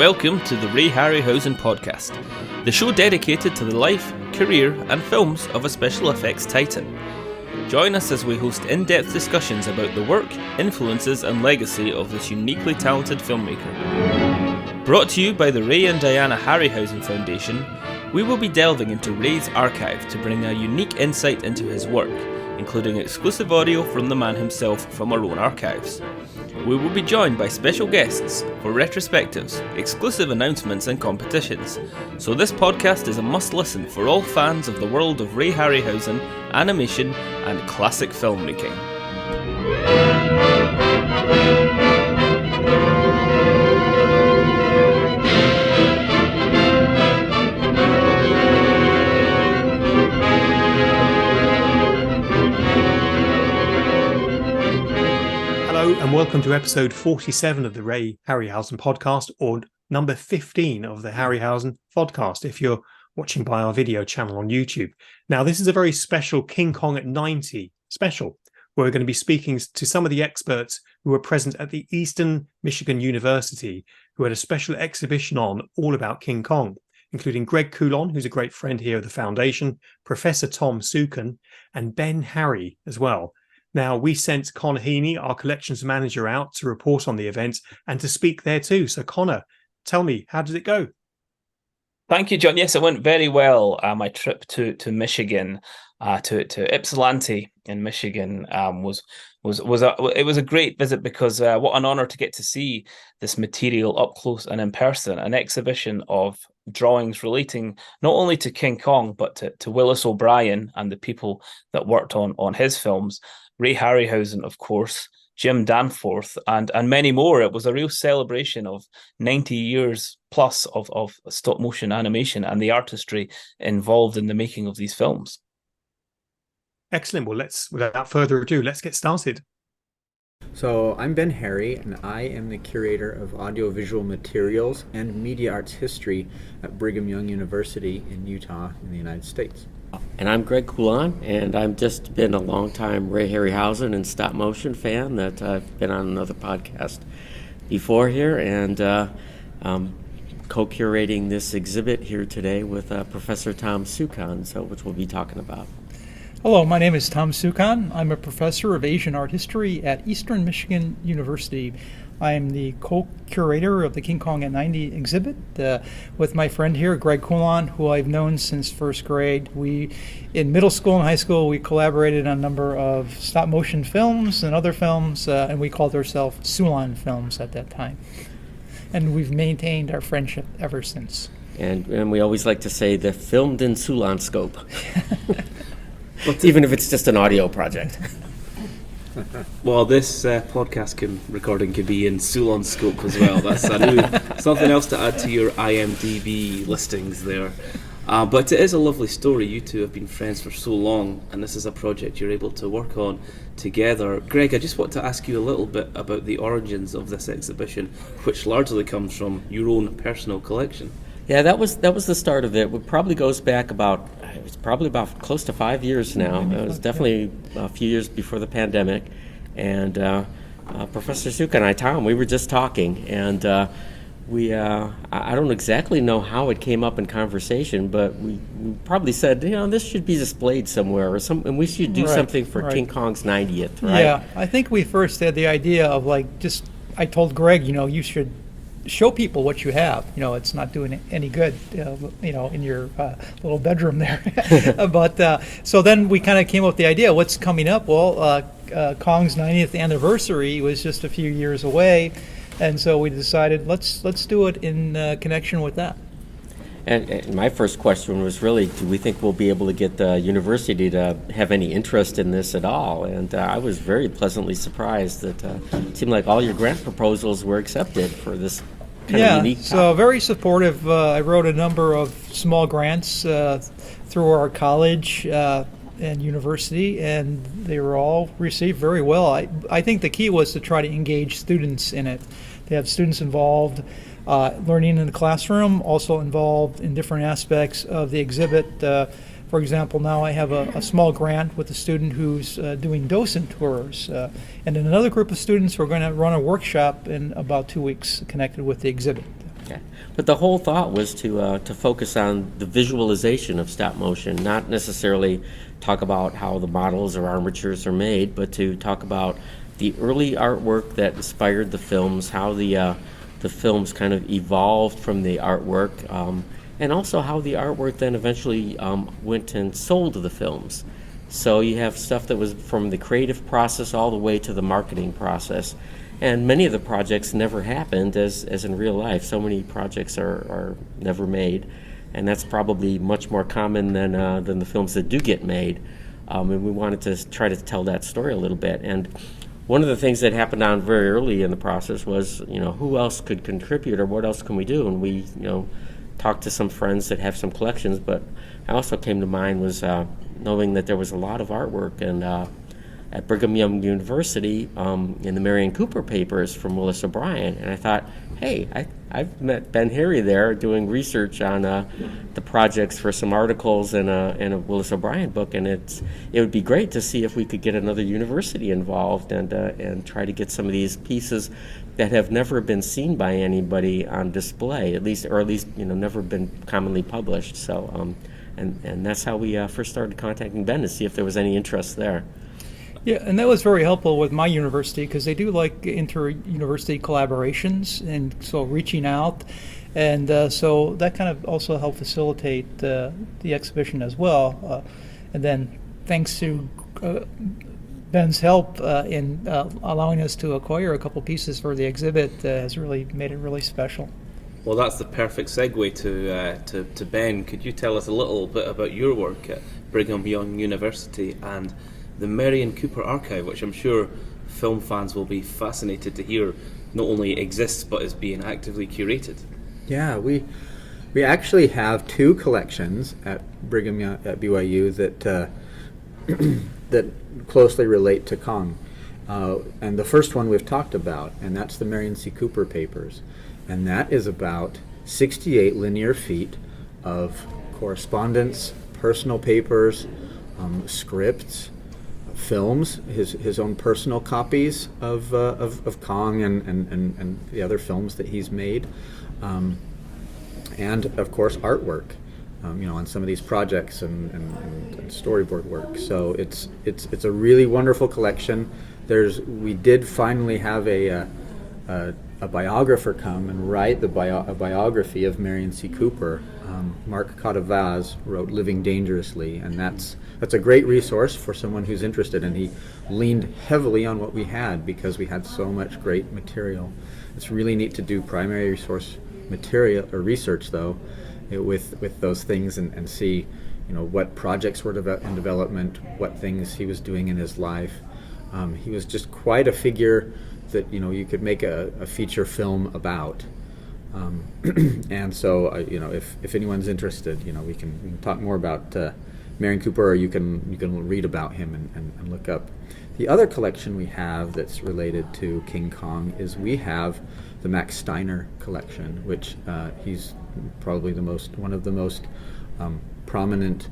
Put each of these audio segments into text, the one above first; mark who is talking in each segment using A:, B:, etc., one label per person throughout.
A: welcome to the Ray Harryhausen podcast, the show dedicated to the life, career and films of a special effects titan. Join us as we host in-depth discussions about the work, influences and legacy of this uniquely talented filmmaker. Brought to you by the Ray and Diana Harryhausen Foundation, we will be delving into Ray's archive to bring a unique insight into his work, including exclusive audio from the man himself from our own archives. We will be joined by special guests for retrospectives, exclusive announcements and competitions. So this podcast is a must-listen for all fans of the world of Ray Harryhausen, animation and classic filmmaking.
B: And welcome to episode 47 of the Ray Harryhausen podcast, or number 15 of the Harryhausen Vodcast, if you're watching by our video channel on YouTube. Now, this is a very special King Kong at 90 special, where we're going to be speaking to some of the experts who were present at the Eastern Michigan University, who had a special exhibition on all about King Kong, including Greg Kulon, who's a great friend here of the foundation, Professor Tom Suchan, and Ben Harry as well. Now, we sent Connor Heaney, our collections manager, out to report on the event and to speak there too. So, Connor, tell me, how did it go?
A: Thank you, John. Yes, it went very well. My trip to Michigan, to Ypsilanti in Michigan, was a great visit because what an honor to get to see this material up close and in person. An exhibition of drawings relating not only to King Kong but to Willis O'Brien and the people that worked on his films. Ray Harryhausen, of course, Jim Danforth, and many more. It was a real celebration of 90 years plus of stop motion animation and the artistry involved in the making of these films.
B: Excellent. Well, without further ado, let's get started.
C: So I'm Ben Harry, and I am the curator of audiovisual materials and media arts history at Brigham Young University in Utah in the United States.
D: And I'm Greg Kulon, and I've just been a long-time Ray Harryhausen and stop motion fan that I've been on another podcast before here, and co-curating this exhibit here today with Professor Tom Suchan, which we'll be talking about.
E: Hello, my name is Tom Suchan. I'm a professor of Asian art history at Eastern Michigan University. I am the co-curator of the King Kong at 90 exhibit with my friend here, Greg Kulon, who I've known since first grade. In middle school and high school, we collaborated on a number of stop-motion films and other films, and we called ourselves Sulan Films at that time. And we've maintained our friendship ever since.
D: And we always like to say the filmed in Sulan scope, even if it's just an audio project.
A: Well, this podcast recording could be in Sulan scope as well. That's something else to add to your IMDb listings there. But it is a lovely story. You two have been friends for so long, and this is a project you're able to work on together. Greg, I just want to ask you a little bit about the origins of this exhibition, which largely comes from your own personal collection.
D: Yeah, that was the start of it. It probably goes back about close to 5 years now. It was definitely a few years before the pandemic. And Professor Suchan and I, Tom, we were just talking, and I don't exactly know how it came up in conversation, but we probably said, this should be displayed somewhere, and we should do something for King Kong's 90th, right?
E: Yeah, I think we first had the idea of I told Greg, you should show people what you have. It's not doing any good, in your little bedroom there. But so then we kind of came up with the idea, what's coming up? Well, Kong's 90th anniversary was just a few years away, and so we decided let's do it in connection with that.
D: And my first question was really, do we think we'll be able to get the university to have any interest in this at all? And I was very pleasantly surprised that it seemed like all your grant proposals were accepted for this kind of unique topic.
E: So very supportive. I wrote a number of small grants through our college and university, and they were all received very well. I think the key was to try to engage students in it. They have students involved learning in the classroom, also involved in different aspects of the exhibit. For example, now I have a small grant with a student who's doing docent tours, and then another group of students who are going to run a workshop in about 2 weeks connected with the exhibit.
D: Okay. But the whole thought was to focus on the visualization of stop motion, not necessarily talk about how the models or armatures are made, but to talk about the early artwork that inspired the films, how the films kind of evolved from the artwork, and also how the artwork then eventually went and sold the films. So you have stuff that was from the creative process all the way to the marketing process. And many of the projects never happened as in real life. So many projects are never made. And that's probably much more common than the films that do get made. And we wanted to try to tell that story a little bit. And one of the things that happened on very early in the process was, who else could contribute or what else can we do? And we, talked to some friends that have some collections, but also came to mind was knowing that there was a lot of artwork and at Brigham Young University in the Marion Cooper papers from Willis O'Brien. And I thought, hey, I've met Ben Harry there doing research on the projects for some articles in a Willis O'Brien book, and it would be great to see if we could get another university involved and try to get some of these pieces that have never been seen by anybody on display, at least never been commonly published. So and that's how we first started contacting Ben to see if there was any interest there.
E: Yeah, and that was very helpful with my university because they do like inter-university collaborations, and so reaching out, and so that kind of also helped facilitate the exhibition as well. And then thanks to Ben's help in allowing us to acquire a couple pieces for the exhibit has really made it really special.
A: Well, that's the perfect segue to Ben. Could you tell us a little bit about your work at Brigham Young University and the Marion Cooper Archive, which I'm sure film fans will be fascinated to hear not only exists but is being actively curated?
C: Yeah, we actually have two collections at Brigham Young at BYU that that closely relate to Kong, and the first one we've talked about, and that's the Marion C. Cooper papers, and that is about 68 linear feet of correspondence, personal papers, scripts, films, his own personal copies of Kong and the other films that he's made, and of course artwork, on some of these projects and storyboard work. So it's a really wonderful collection. We did finally have a biographer come and write a biography of Marion C. Cooper. Mark Cadavaz wrote Living Dangerously, and that's a great resource for someone who's interested, and he leaned heavily on what we had because we had so much great material. It's really neat to do primary resource material or research though with those things and see what projects were in development, what things he was doing in his life. He was just quite a figure that you could make a feature film about. And so if anyone's interested, we can talk more about Marion Cooper, or you can read about him and look up. The other collection we have that's related to King Kong is we have the Max Steiner collection, which he's probably one of the most prominent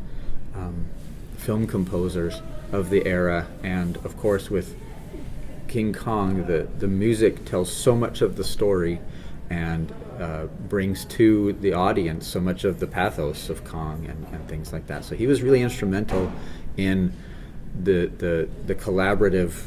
C: film composers of the era, and of course with King Kong, the music tells so much of the story and brings to the audience so much of the pathos of Kong and things like that. So he was really instrumental in the collaborative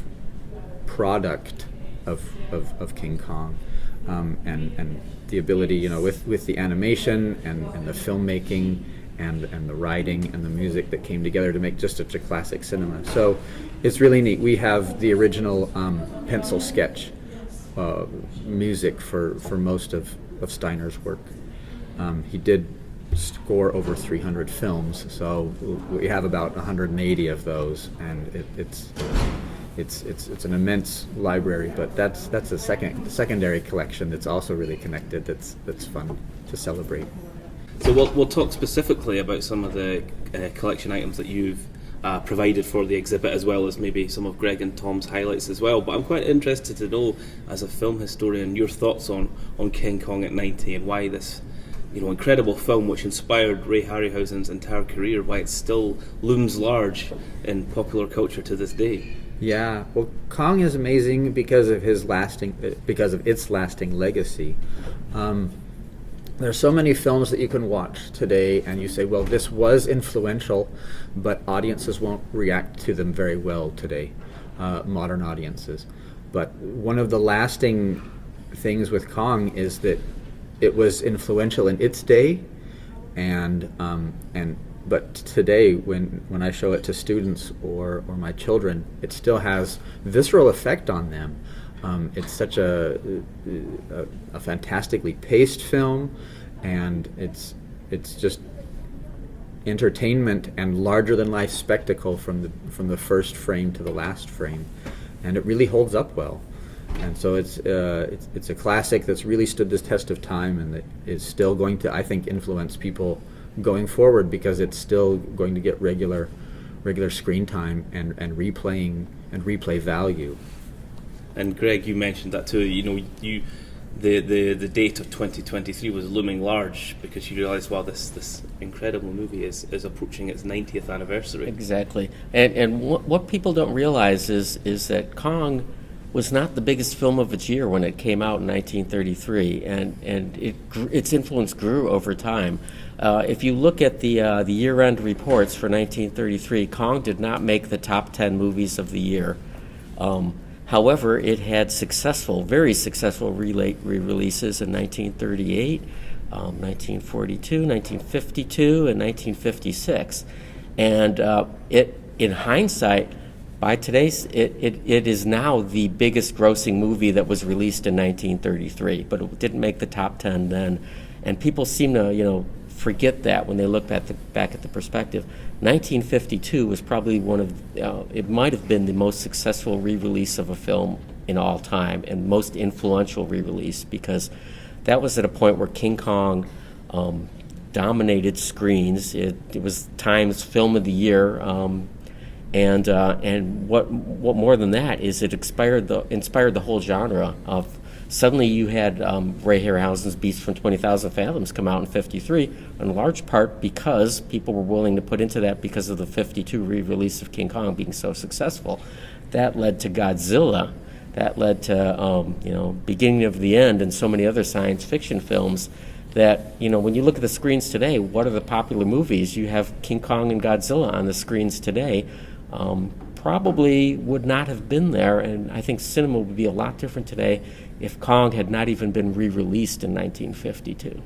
C: product of King Kong, and the ability, with the animation and the filmmaking and the writing and the music that came together to make just such a classic cinema. So it's really neat. We have the original pencil sketch music for most of Steiner's work. He did score over 300 films, so we have about 180 of those, and it's an immense library. But that's a secondary collection that's also really connected. That's fun to celebrate.
A: So we'll talk specifically about some of the collection items that you've provided for the exhibit, as well as maybe some of Greg and Tom's highlights as well. But I'm quite interested to know, as a film historian, your thoughts on King Kong at 90 and why this incredible film, which inspired Ray Harryhausen's entire career, why it still looms large in popular culture to this day.
C: Yeah, well, Kong is amazing because of its lasting legacy. There's so many films that you can watch today and you say, well, this was influential, but audiences won't react to them very well today, modern audiences. But one of the lasting things with Kong is that it was influential in its day, but today when I show it to students or my children, it still has visceral effect on them. It's such a fantastically paced film, and it's just entertainment and larger than life spectacle from the first frame to the last frame, and it really holds up well. And so it's a classic that's really stood the test of time, and that is still going to, I think, influence people going forward, because it's still going to get regular screen time and replay value.
A: And Greg, you mentioned that too. The date of 2023 was looming large because you realised, wow, this incredible movie is approaching its 90th anniversary.
D: Exactly. And what people don't realize is that Kong was not the biggest film of its year when it came out in 1933, and its influence grew over time. If you look at the year-end reports for 1933, Kong did not make the top 10 movies of the year. However, it had very successful re-releases in 1938, 1942, 1952, and 1956. And in hindsight, by today's, it is now the biggest grossing movie that was released in 1933, but it didn't make the top 10 then. And people seem to, forget that when they look back at the perspective. 1952 was probably it might have been the most successful re-release of a film in all time, and most influential re-release, because that was at a point where King Kong dominated screens. It was Time's Film of the Year, and what more than that is it inspired the whole genre of. Suddenly you had Ray Harryhausen's Beast from 20,000 Fathoms come out in 53, in large part because people were willing to put into that because of the 52 re-release of King Kong being so successful. That led to Godzilla. That led to Beginning of the End and so many other science fiction films that, when you look at the screens today, what are the popular movies? You have King Kong and Godzilla on the screens today. Probably would not have been there, and I think cinema would be a lot different today if Kong had not even been re-released in 1952.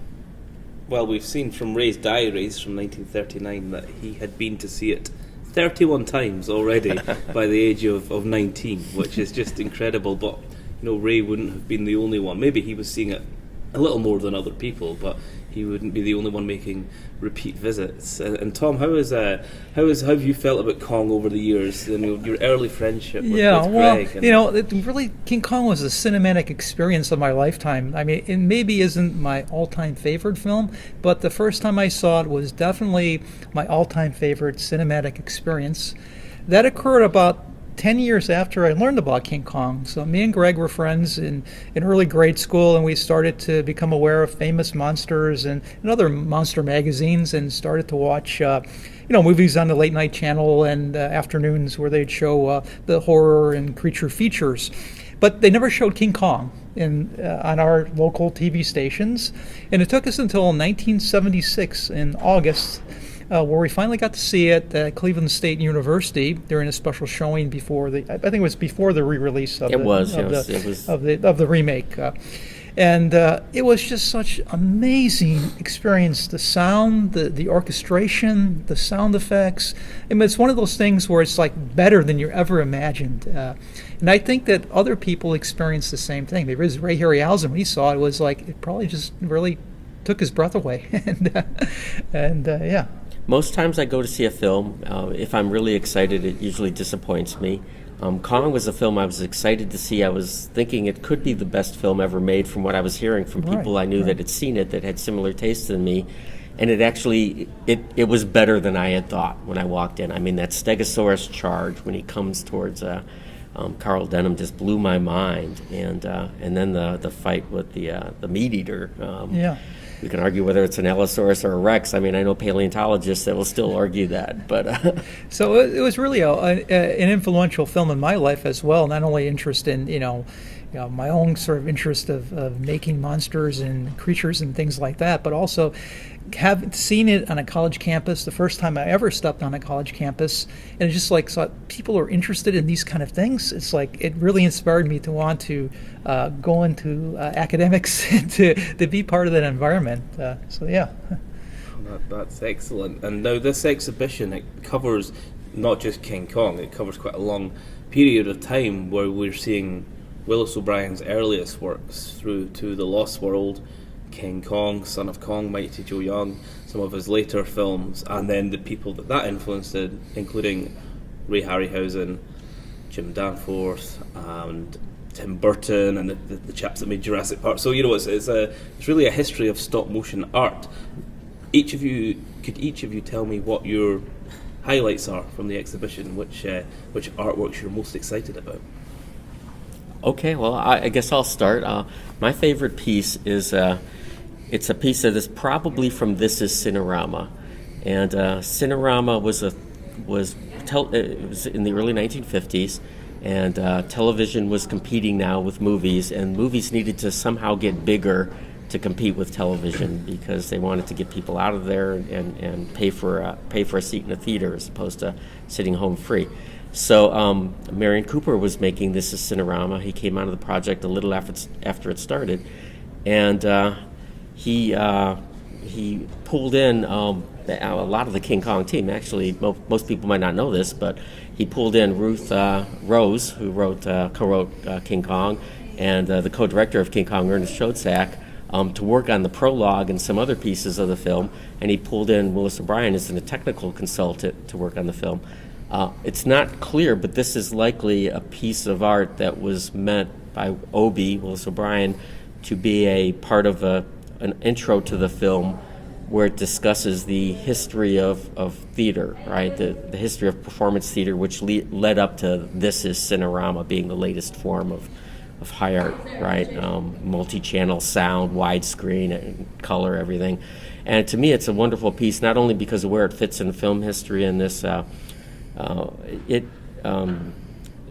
A: Well, we've seen from Ray's diaries from 1939 that he had been to see it 31 times already by the age of 19, which is just incredible. But, Ray wouldn't have been the only one. Maybe he was seeing it a little more than other people, but he wouldn't be the only one making repeat visits. And Tom, how have you felt about Kong over the years? Your early friendship with Greg.
E: Really, King Kong was a cinematic experience of my lifetime. I mean, it maybe isn't my all-time favorite film, but the first time I saw it was definitely my all-time favorite cinematic experience. That occurred about 10 years after I learned about King Kong. So me and Greg were friends in early grade school, and we started to become aware of Famous Monsters and other monster magazines, and started to watch movies on the late night channel and afternoons where they'd show the horror and creature features. But they never showed King Kong on our local TV stations, and it took us until 1976 in August where we finally got to see it at Cleveland State University during a special showing before I think it was before the re-release of the remake. And it was just such an amazing experience. The sound, the orchestration, the sound effects. I mean, it's one of those things where it's like better than you ever imagined. And I think that other people experienced the same thing. Maybe it was Ray Harryhausen, when he saw it, was like, it probably just really took his breath away. and yeah.
D: Most times I go to see a film, if I'm really excited, it usually disappoints me. Kong was a film I was excited to see. I was thinking it could be the best film ever made from what I was hearing from people I knew that had seen it, that had similar tastes than me. And it actually, it was better than I had thought when I walked in. I mean, that Stegosaurus charge when he comes towards Carl Denham just blew my mind. And then the fight with the meat eater. You can argue whether it's an Allosaurus or a Rex. I mean, I know paleontologists that will still argue that, but
E: So it was really an influential film in my life as well. Not only interest in my own sort of interest of making monsters and creatures and things like that, but also have seen it on a college campus, the first time I ever stepped on a college campus, and it's just like saw people are interested in these kind of things. It's like it really inspired me to want to go into academics and to be part of that environment. So yeah.
A: That's excellent. And now this exhibition, it covers not just King Kong, it covers quite a long period of time where we're seeing Willis O'Brien's earliest works through to The Lost World, King Kong, Son of Kong, Mighty Joe Young, some of his later films, and then the people that influenced, including Ray Harryhausen, Jim Danforth, and Tim Burton, and the chaps that made Jurassic Park. So it's really a history of stop motion art. Could each of you tell me what your highlights are from the exhibition? Which artworks you're most excited about?
D: Okay, well, I guess I'll start. My favorite piece is it's a piece that is probably from This Is Cinerama, and Cinerama was in the early 1950s, and television was competing now with movies, and movies needed to somehow get bigger to compete with television because they wanted to get people out of there and pay for a seat in a theater as opposed to sitting home free. So Marion Cooper was making This Is Cinerama. He came out of the project a little after it started, and he pulled in a lot of the King Kong team. Actually, most people might not know this, but he pulled in Ruth Rose, who co-wrote King Kong, and the co-director of King Kong, Ernest Schoedsack, to work on the prologue and some other pieces of the film, and he pulled in Willis O'Brien as a technical consultant to work on the film. It's not clear, but this is likely a piece of art that was meant by Obie, Willis O'Brien, to be a part of an intro to the film where it discusses the history of theater, right? The history of performance theater, which led up to This Is Cinerama being the latest form of high art, right? Multi-channel sound, widescreen, and color, everything. And to me, it's a wonderful piece, not only because of where it fits in film history and this.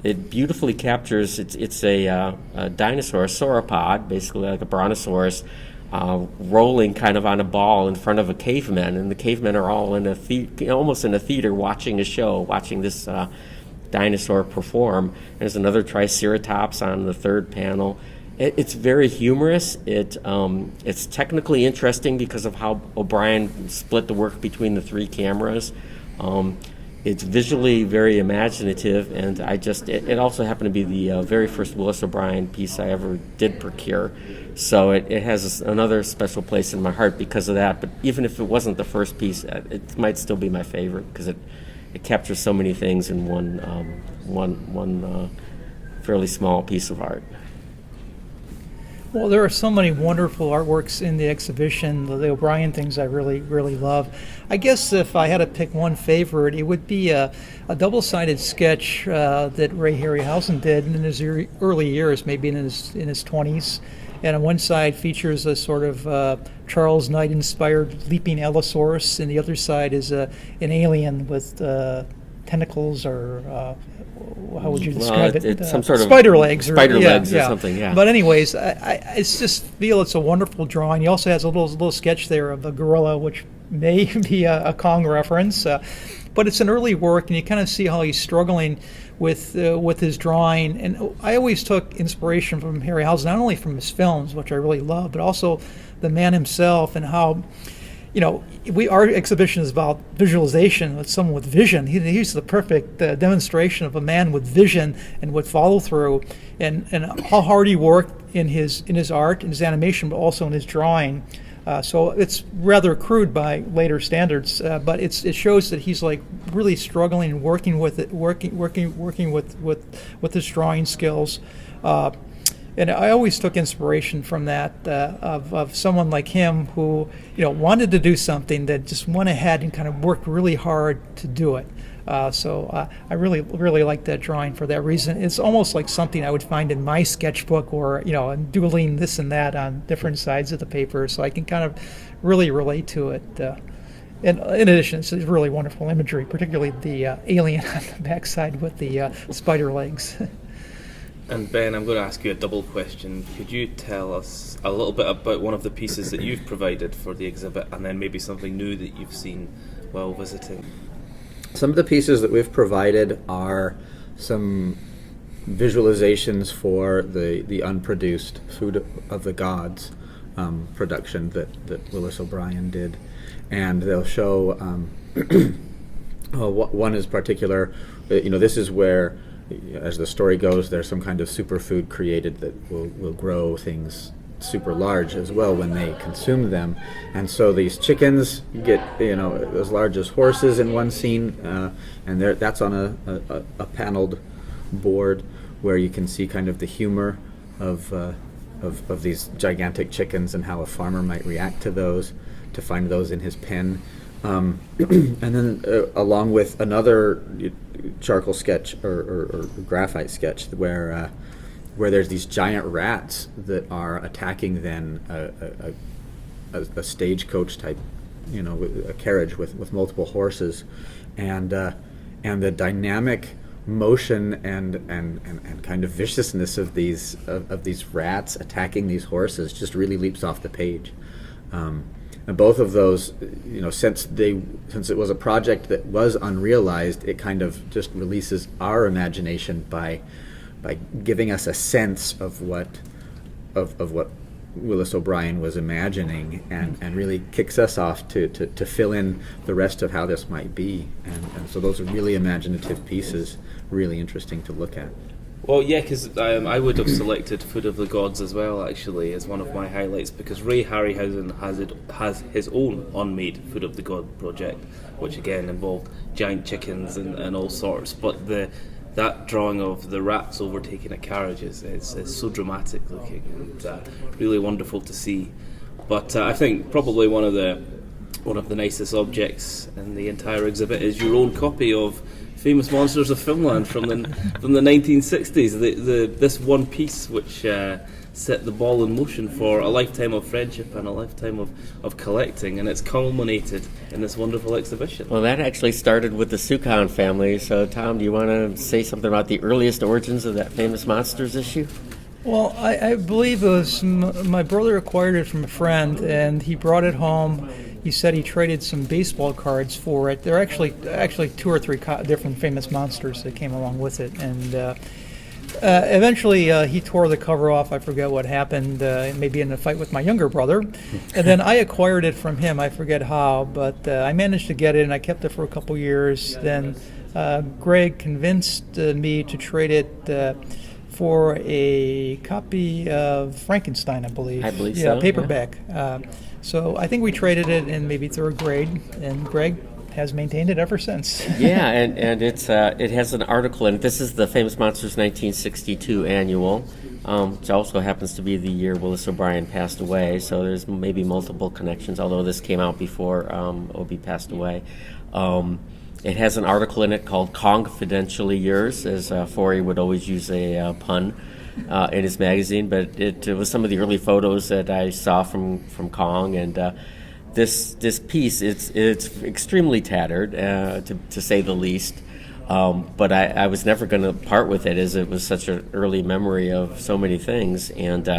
D: It beautifully captures. It's a dinosaur, a sauropod, basically like a brontosaurus, rolling kind of on a ball in front of a caveman, and the cavemen are all in almost in a theater watching a show, watching this dinosaur perform. There's another Triceratops on the third panel. It's very humorous. It's technically interesting because of how O'Brien split the work between the three cameras. It's visually very imaginative, and it also happened to be the very first Willis O'Brien piece I ever did procure. So it has another special place in my heart because of that. But even if it wasn't the first piece, it might still be my favorite because it captures so many things in one fairly small piece of art.
E: Well, there are so many wonderful artworks in the exhibition. The O'Brien things I really, really love. I guess if I had to pick one favorite, it would be a double-sided sketch that Ray Harryhausen did in his early years, maybe in his 20s. And on one side features a sort of Charles Knight-inspired leaping Allosaurus, and the other side is an alien with tentacles, or how would you describe it?
D: It's some sort of
E: spider legs or
D: something. Yeah.
E: But anyways, I just feel it's a wonderful drawing. He also has a little sketch there of a gorilla, which may be a Kong reference. But it's an early work, and you kind of see how he's struggling with his drawing. And I always took inspiration from Harryhausen, not only from his films, which I really love, but also the man himself and how. Our exhibition is about visualization with someone with vision. He's the perfect demonstration of a man with vision and with follow through, and how hard he worked in his art, in his animation, but also in his drawing. So it's rather crude by later standards, but it shows that he's like really struggling and working with it, working with his drawing skills. And I always took inspiration from that, of someone like him who, wanted to do something that just went ahead and kind of worked really hard to do it. So I really like that drawing for that reason. It's almost like something I would find in my sketchbook, or and doodling this and that on different sides of the paper, so I can kind of really relate to it. And in addition, it's really wonderful imagery, particularly the alien on the backside with the spider legs.
A: And Ben, I'm going to ask you a double question. Could you tell us a little bit about one of the pieces that you've provided for the exhibit, and then maybe something new that you've seen while visiting?
C: Some of the pieces that we've provided are some visualizations for the unproduced Food of the Gods production that Willis O'Brien did. And they'll show, one is particular, this is where, as the story goes, there's some kind of superfood created that will grow things super large as well when they consume them. And so these chickens get as large as horses in one scene, and that's on a paneled board where you can see kind of the humor of these gigantic chickens and how a farmer might react to those, to find those in his pen. And then along with another charcoal sketch or graphite sketch where there's these giant rats that are attacking then a stagecoach type, a carriage with multiple horses, and the dynamic motion and kind of viciousness of these rats attacking these horses just really leaps off the page. And both of those, since it was a project that was unrealized, it kind of just releases our imagination by giving us a sense of what Willis O'Brien was imagining, and really kicks us off to fill in the rest of how this might be. And so those are really imaginative pieces, really interesting to look at.
A: Well, yeah, because I would have selected Food of the Gods as well, actually, as one of my highlights, because Ray Harryhausen has his own unmade Food of the God project, which again involved giant chickens and all sorts. But that drawing of the rats overtaking a carriage is so dramatic looking and really wonderful to see. But I think probably one of the nicest objects in the entire exhibit is your own copy of Famous Monsters of Filmland from the 1960s. This one piece which set the ball in motion for a lifetime of friendship and a lifetime of collecting, and it's culminated in this wonderful exhibition.
D: Well, that actually started with the Suchan family. So, Tom, do you want to say something about the earliest origins of that Famous Monsters issue?
E: Well, I believe it was my brother acquired it from a friend, and he brought it home. He said he traded some baseball cards for it. There are actually two or three different Famous Monsters that came along with it, and eventually he tore the cover off. I forget what happened, maybe in a fight with my younger brother, and then I acquired it from him. I forget how, but I managed to get it, and I kept it for a couple years. Then Greg convinced me to trade it for a copy of Frankenstein, I believe.
D: I believe
E: so.
D: Yeah,
E: paperback. Yeah. So I think we traded it in maybe third grade, and Greg has maintained it ever since.
D: Yeah, and it's it has an article in it. This is the Famous Monsters 1962 annual, which also happens to be the year Willis O'Brien passed away. So there's maybe multiple connections, although this came out before Obie passed away. It has an article in it called Confidentially Yours, as Forey would always use a pun in his magazine, but it was some of the early photos that I saw from Kong, and this piece, it's extremely tattered, to say the least, but I was never going to part with it, as it was such an early memory of so many things. And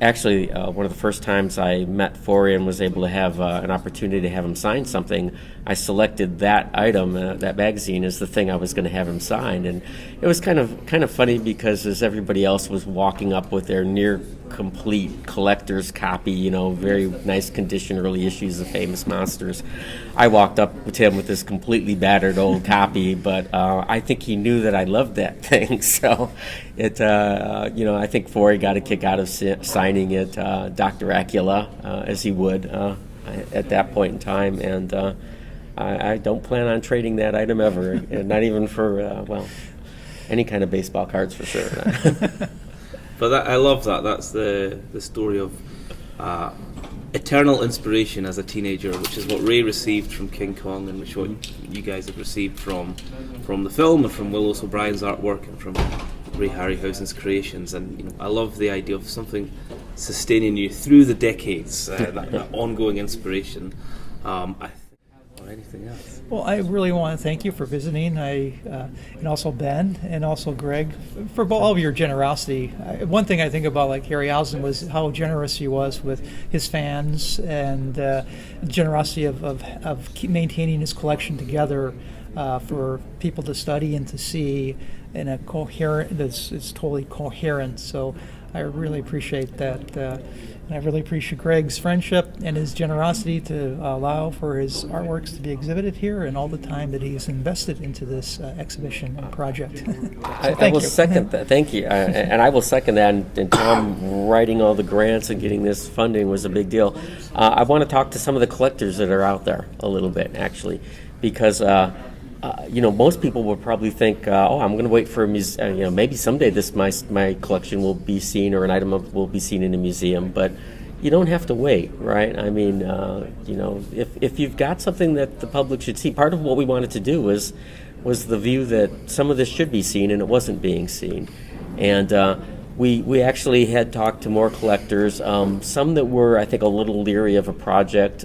D: actually, one of the first times I met Forey and was able to have an opportunity to have him sign something, I selected that item, that magazine, as the thing I was going to have him sign. And it was kind of funny, because as everybody else was walking up with their near complete collector's copy, very nice condition early issues of Famous Monsters, I walked up to him with this completely battered old copy, but I think he knew that I loved that thing. So I think Forey got a kick out of signing it, Dr. Acula, as he would at that point in time, and I don't plan on trading that item ever, not even for, any kind of baseball cards for sure.
A: But I love that. That's the story of eternal inspiration as a teenager, which is what Ray received from King Kong, and which what you guys have received from the film and from Willis O'Brien's artwork and from Ray Harryhausen's creations. And I love the idea of something sustaining you through the decades, that ongoing inspiration. Or anything else?
E: Well, I really want to thank you for visiting, and also Ben, and also Greg, for all of your generosity. One thing I think about, like Harryhausen, was how generous he was with his fans, and generosity of keep maintaining his collection together for people to study and to see in a coherent. It's totally coherent. So I really appreciate that. And I really appreciate Greg's friendship and his generosity to allow for his artworks to be exhibited here, and all the time that he's invested into this exhibition project.
D: I will second that. Thank you. And I will second that. And Tom writing all the grants and getting this funding was a big deal. I want to talk to some of the collectors that are out there a little bit, actually, because most people will probably think, I'm going to wait for a museum. Maybe someday my collection will be seen, or an item will be seen in a museum. But you don't have to wait, right? I mean, if you've got something that the public should see, part of what we wanted to do was the view that some of this should be seen, and it wasn't being seen. And we actually had talked to more collectors, some that were, I think, a little leery of a project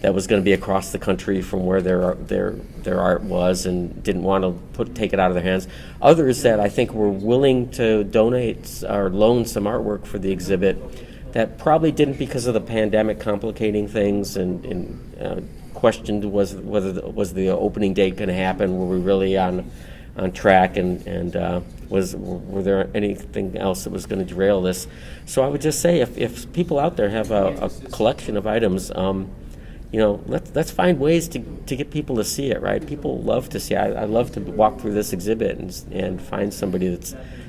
D: that was going to be across the country from where their art was, and didn't want to take it out of their hands. Others that I think were willing to donate or loan some artwork for the exhibit that probably didn't, because of the pandemic complicating things, and questioned was the opening date going to happen? Were we really on track? And were there anything else that was going to derail this? So I would just say, if people out there have a collection of items, let's find ways to get people to see it, right? People love to see it. I love to walk through this exhibit and find somebody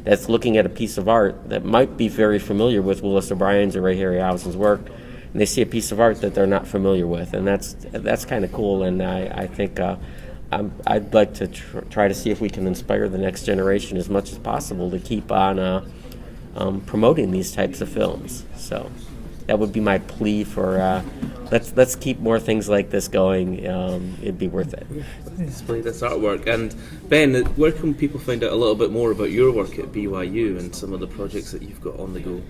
D: that's looking at a piece of art that might be very familiar with Willis O'Brien's or Ray Harryhausen's work, and they see a piece of art that they're not familiar with, and that's kind of cool. And I think I'd like to try to see if we can inspire the next generation as much as possible to keep on promoting these types of films. So that would be my plea for let's keep more things like this going. It'd be worth it.
A: Display this artwork. And Ben, where can people find out a little bit more about your work at BYU and some of the projects that you've got on the go?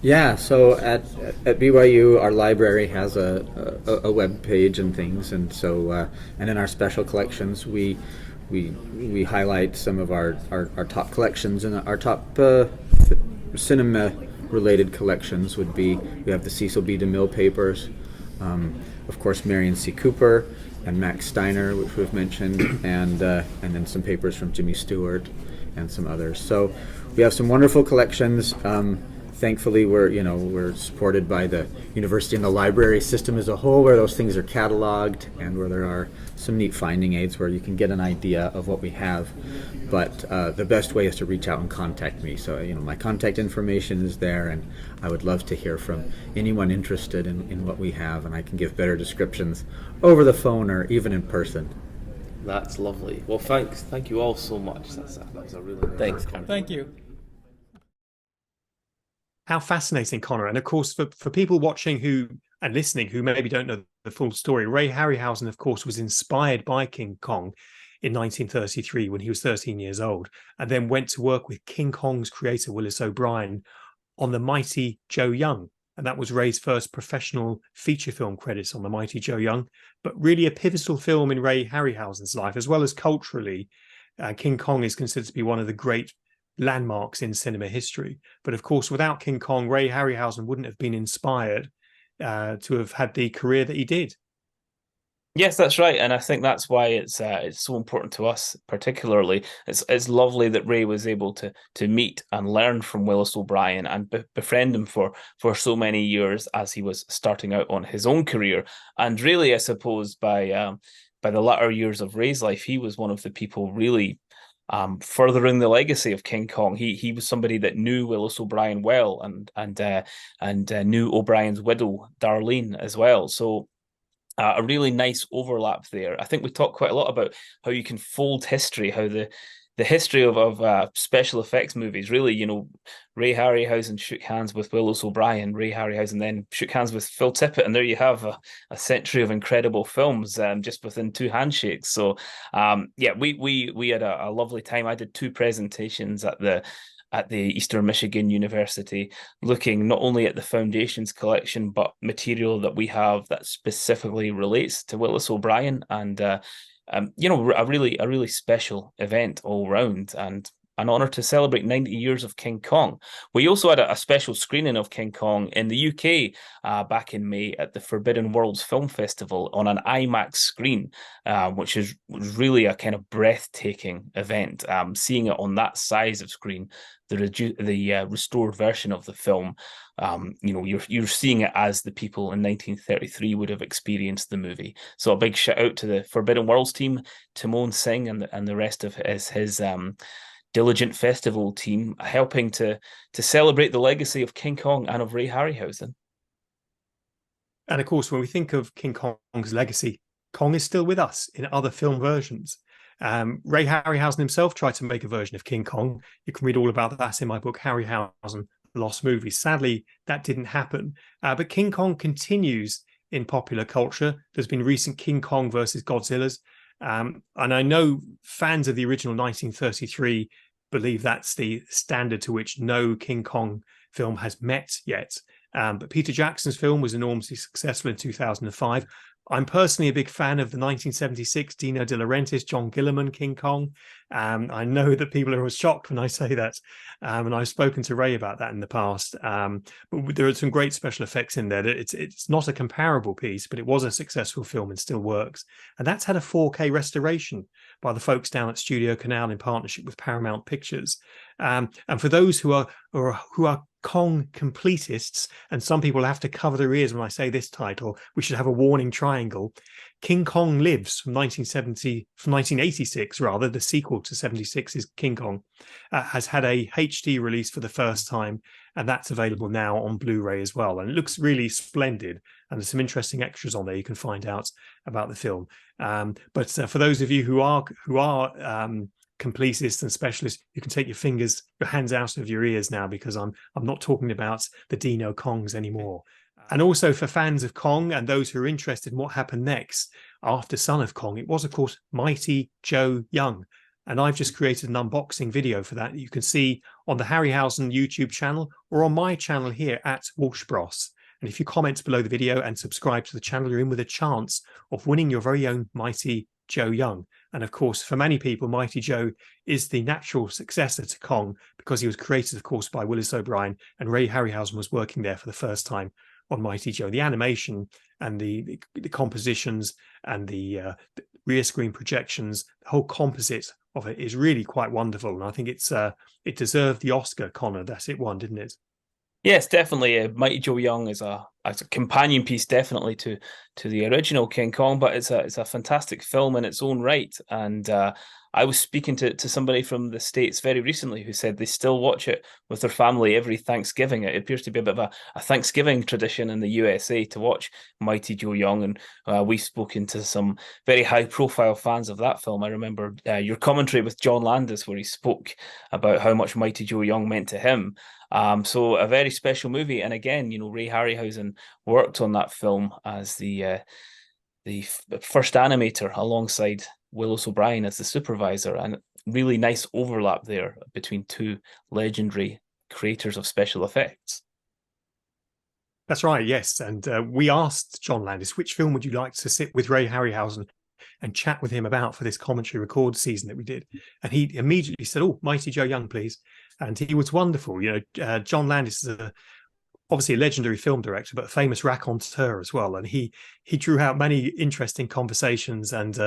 C: Yeah, so at BYU, our library has a web page and things, and so and in our special collections, we highlight some of our top collections, and our top cinema related collections would be, we have the Cecil B. DeMille papers, of course Marion C. Cooper and Max Steiner, which we've mentioned, and then some papers from Jimmy Stewart and some others. So we have some wonderful collections. Thankfully, we're supported by the university and the library system as a whole, where those things are cataloged and where there are some neat finding aids where you can get an idea of what we have. But the best way is to reach out and contact me. So, my contact information is there, and I would love to hear from anyone interested in what we have, and I can give better descriptions over the phone or even in person.
A: That's lovely. Well, thank you all so much. That was a really nice
D: Thanks,
A: Connor.
E: Thank you.
B: How fascinating, Connor. And of course, for people watching and listening who maybe don't know the full story, Ray Harryhausen, of course, was inspired by King Kong in 1933 when he was 13 years old, and then went to work with King Kong's creator, Willis O'Brien, on The Mighty Joe Young. And that was Ray's first professional feature film credits on The Mighty Joe Young, but really a pivotal film in Ray Harryhausen's life, as well as culturally. King Kong is considered to be one of the great landmarks in cinema history. But of course, without King Kong, Ray Harryhausen wouldn't have been inspired to have had the career that he did.
A: Yes, that's right, and I think that's why it's so important to us. Particularly, it's lovely that Ray was able to meet and learn from Willis O'Brien and befriend him for so many years as he was starting out on his own career. And really, I suppose by the latter years of Ray's life, he was one of the people really furthering the legacy of King Kong. He was somebody that knew Willis O'Brien well, and knew O'Brien's widow Darlene as well. So a really nice overlap there. I think we talked quite a lot about how you can fold history, how the history of special effects movies. Really, Ray Harryhausen shook hands with Willis O'Brien. Ray Harryhausen then shook hands with Phil Tippett, and there you have a century of incredible films just within two handshakes. So, we had a lovely time. I did two presentations at the Eastern Michigan University, looking not only at the Foundations collection, but material that we have that specifically relates to Willis O'Brien, and a really special event all round, and an honor to celebrate 90 years of King Kong. We also had a special screening of King Kong in the UK back in May at the Forbidden Worlds Film Festival on an IMAX screen, which was really a kind of breathtaking event. Seeing it on that size of screen, the restored version of the film, you're seeing it as the people in 1933 would have experienced the movie. So a big shout out to the Forbidden Worlds team, Timon Singh and the rest of his diligent festival team, helping to celebrate the legacy of King Kong and of Ray Harryhausen.
B: And of course, when we think of King Kong's legacy, Kong is still with us in other film versions. Ray Harryhausen himself tried to make a version of King Kong. You can read all about that in my book, Harryhausen, Lost Movies. Sadly, that didn't happen. But King Kong continues in popular culture. There's been recent King Kong versus Godzilla's. And I know fans of the original 1933 believe that's the standard to which no King Kong film has met yet. But Peter Jackson's film was enormously successful in 2005. I'm personally a big fan of the 1976 Dino De Laurentiis, John Gillerman King Kong. I know that people are shocked when I say that, and I've spoken to Ray about that in the past. But there are some great special effects in there. It's not a comparable piece, but it was a successful film and still works. And that's had a 4K restoration by the folks down at Studio Canal in partnership with Paramount Pictures. And for those who are Kong completists, and some people have to cover their ears when I say this title, we should have a warning triangle. King Kong Lives from 1986, rather, the sequel to 76's King Kong, has had a HD release for the first time, and that's available now on Blu-ray as well. And it looks really splendid, and there's some interesting extras on there you can find out about the film. But for those of you who are completists and specialists, you can take your hands out of your ears now, because I'm not talking about the Dino Kongs anymore. And also for fans of Kong and those who are interested in what happened next after Son of Kong, it was, of course, Mighty Joe Young. And I've just created an unboxing video for that you can see on the Harryhausen YouTube channel or on my channel here at Walsh Bros. And if you comment below the video and subscribe to the channel, you're in with a chance of winning your very own Mighty Joe Young. And of course, for many people, Mighty Joe is the natural successor to Kong, because he was created, of course, by Willis O'Brien, and Ray Harryhausen was working there for the first time on Mighty Joe. The animation and the compositions and the rear screen projections, the whole composite of it is really quite wonderful. And I think it deserved the Oscar, Connor, that it won, didn't it?
A: Yes, definitely. Mighty Joe Young is a companion piece, definitely to the original King Kong, but it's a fantastic film in its own right. And I was speaking to somebody from the States very recently who said they still watch it with their family every Thanksgiving. It appears to be a bit of a Thanksgiving tradition in the USA to watch Mighty Joe Young, and we've spoken to some very high-profile fans of that film. I remember your commentary with John Landis, where he spoke about how much Mighty Joe Young meant to him. So a very special movie, and again, Ray Harryhausen worked on that film as the first animator alongside Willis O'Brien as the supervisor, and really nice overlap there between two legendary creators of special effects.
B: That's right, yes. And we asked John Landis, which film would you like to sit with Ray Harryhausen and chat with him about for this commentary record season that we did? And he immediately said, "Oh, Mighty Joe Young, please." And he was wonderful. John Landis is obviously a legendary film director, but a famous raconteur as well. And he drew out many interesting conversations. And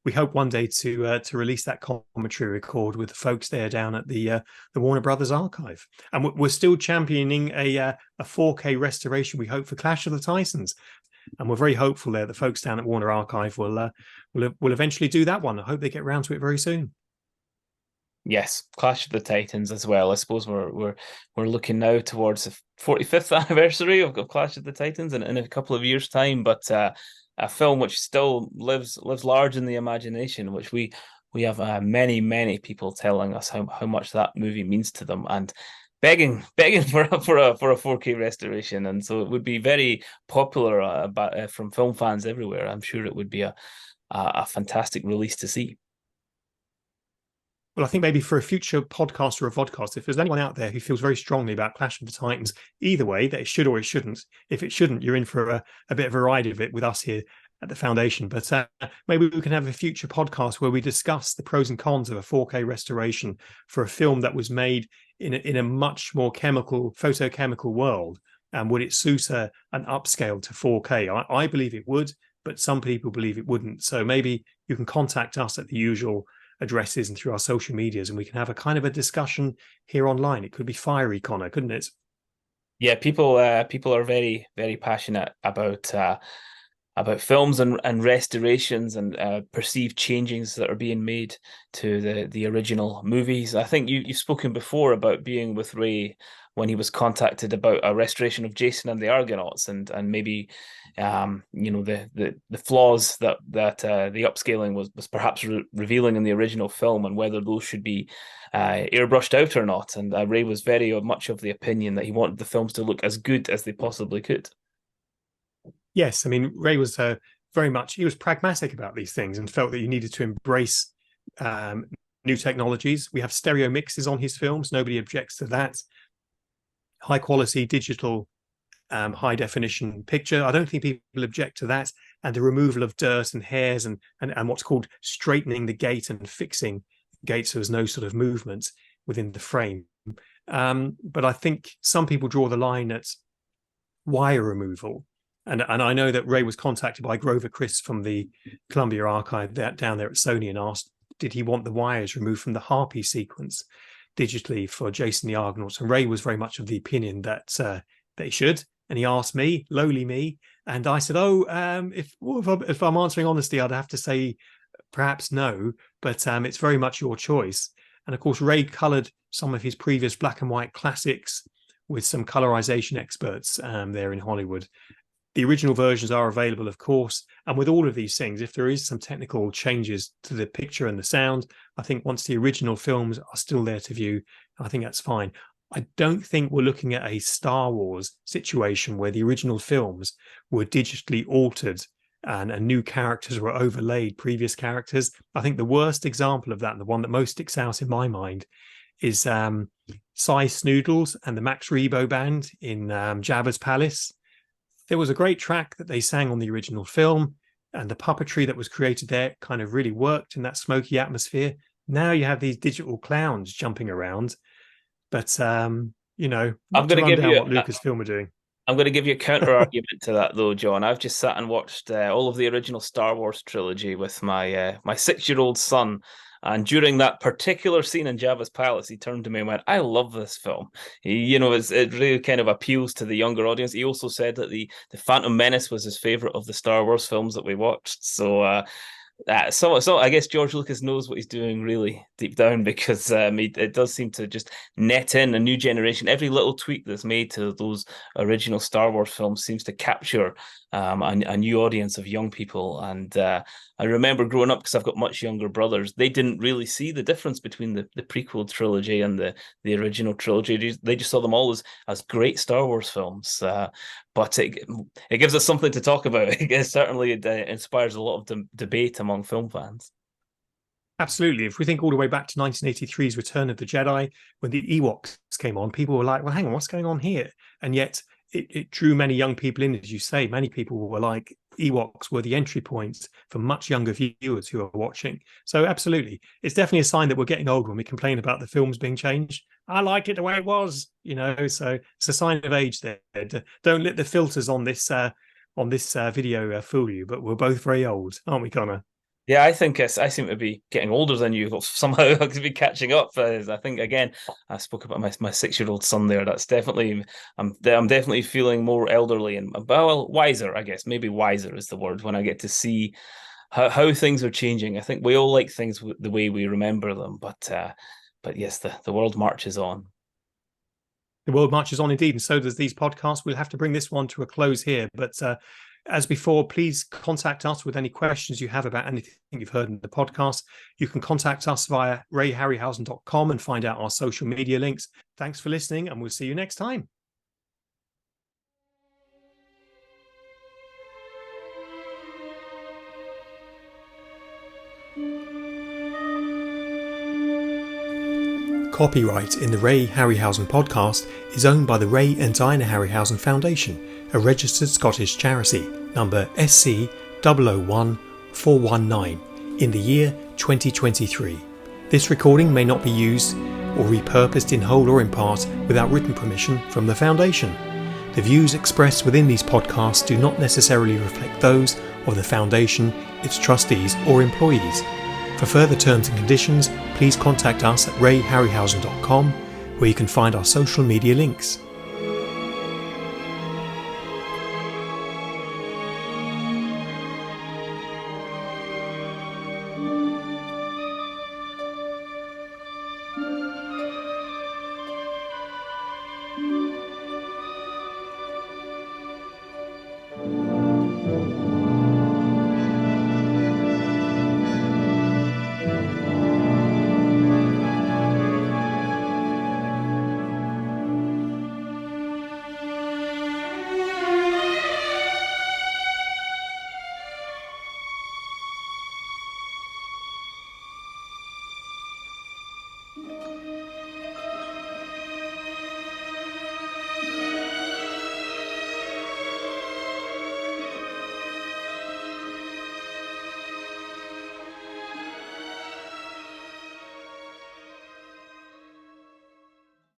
B: we hope one day to release that commentary record with the folks there down at the Warner Brothers archive. And we're still championing a 4K restoration, we hope, for Clash of the Titans. And we're very hopeful there that folks down at Warner Archive will eventually do that one. I hope they get around to it very soon.
A: Yes, Clash of the Titans as well. I suppose we're looking now towards the 45th anniversary of Clash of the Titans in a couple of years' time, but a film which still lives large in the imagination, which we we have many people telling us how much that movie means to them, and begging for a 4K restoration. And so it would be very popular from film fans everywhere. I'm sure it would be a fantastic release to see.
B: Well, I think maybe for a future podcast or a vodcast, if there's anyone out there who feels very strongly about Clash of the Titans, either way, that it should or it shouldn't. If it shouldn't, you're in for a bit of a ride of it with us here at the Foundation. But maybe we can have a future podcast where we discuss the pros and cons of a 4K restoration for a film that was made in a much more photochemical world. And would it suit an upscale to 4K? I believe it would, but some people believe it wouldn't. So maybe you can contact us at the usual addresses and through our social medias, and we can have a kind of a discussion here online. It could be fiery, Connor, couldn't it?
A: Yeah, people are very passionate about films and restorations and perceived changes that are being made to the original movies. I think you've spoken before about being with Ray when he was contacted about a restoration of Jason and the Argonauts, and maybe the flaws that the upscaling was perhaps revealing in the original film, and whether those should be airbrushed out or not. And Ray was very much of the opinion that he wanted the films to look as good as they possibly could.
B: Yes, I mean, Ray was he was pragmatic about these things and felt that you needed to embrace new technologies. We have stereo mixes on his films. Nobody objects to that. High quality digital, high definition picture. I don't think people object to that. And the removal of dirt and hairs and what's called straightening the gate and fixing gates so there's no sort of movement within the frame. But I think some people draw the line at wire removal. And I know that Ray was contacted by Grover Chris from the Columbia Archive down there at Sony and asked, did he want the wires removed from the Harpy sequence digitally for Jason the Argonauts? And Ray was very much of the opinion that they should. And he asked me, lowly me, and I said, if I'm answering honestly, I'd have to say perhaps no, but it's very much your choice. And of course, Ray coloured some of his previous black and white classics with some colorization experts there in Hollywood. The original versions are available, of course. And with all of these things, if there is some technical changes to the picture and the sound, I think once the original films are still there to view, I think that's fine. I don't think we're looking at a Star Wars situation where the original films were digitally altered and new characters were overlaid previous characters. I think the worst example of that, and the one that most sticks out in my mind, is Cy Snoodles and the Max Rebo Band in Jabba's Palace. There was a great track that they sang on the original film, and the puppetry that was created there kind of really worked in that smoky atmosphere. Now you have these digital clowns jumping around, but I'm going to give you what Lucasfilm are doing.
A: I'm going to give you a counter argument to that, though, John. I've just sat and watched all of the original Star Wars trilogy with my 6-year-old son. And during that particular scene in Jabba's palace, he turned to me and went, "I love this film." It really kind of appeals to the younger audience. He also said that the Phantom Menace was his favorite of the Star Wars films that we watched. So I guess George Lucas knows what he's doing really deep down, because it does seem to just net in a new generation. Every little tweak that's made to those original Star Wars films seems to capture a new audience of young people. And I remember growing up, because I've got much younger brothers, they didn't really see the difference between the prequel trilogy and the original trilogy. They just saw them all as great Star Wars films. But it gives us something to talk about. It certainly inspires a lot of debate among film fans.
B: Absolutely. If we think all the way back to 1983's Return of the Jedi, when the Ewoks came on, people were like, well, hang on, what's going on here? And yet it drew many young people in, as you say. Many people were like, Ewoks were the entry points for much younger viewers who are watching. So absolutely. It's definitely a sign that we're getting old when we complain about the films being changed. I like it the way it was, so it's a sign of age there. Don't let the filters on this video fool you, but we're both very old, aren't we, Connor?
A: Yeah, I think I seem to be getting older than you. Somehow I could be catching up. I think, again, I spoke about my 6-year-old son there. That's definitely, I'm definitely feeling more elderly and, well, wiser, I guess. Maybe wiser is the word, when I get to see how things are changing. I think we all like things the way we remember them, but yes, the world marches on.
B: The world marches on indeed, and so does these podcasts. We'll have to bring this one to a close here, but As before, please contact us with any questions you have about anything you've heard in the podcast. You can contact us via rayharryhausen.com and find out our social media links. Thanks for listening, and we'll see you next time. Copyright in the Ray Harryhausen podcast is owned by the Ray and Diana Harryhausen Foundation, a registered Scottish charity, number SC 001419, in the year 2023. This recording may not be used or repurposed in whole or in part without written permission from the Foundation. The views expressed within these podcasts do not necessarily reflect those of the Foundation, its trustees or employees. For further terms and conditions, please contact us at rayharryhausen.com, where you can find our social media links.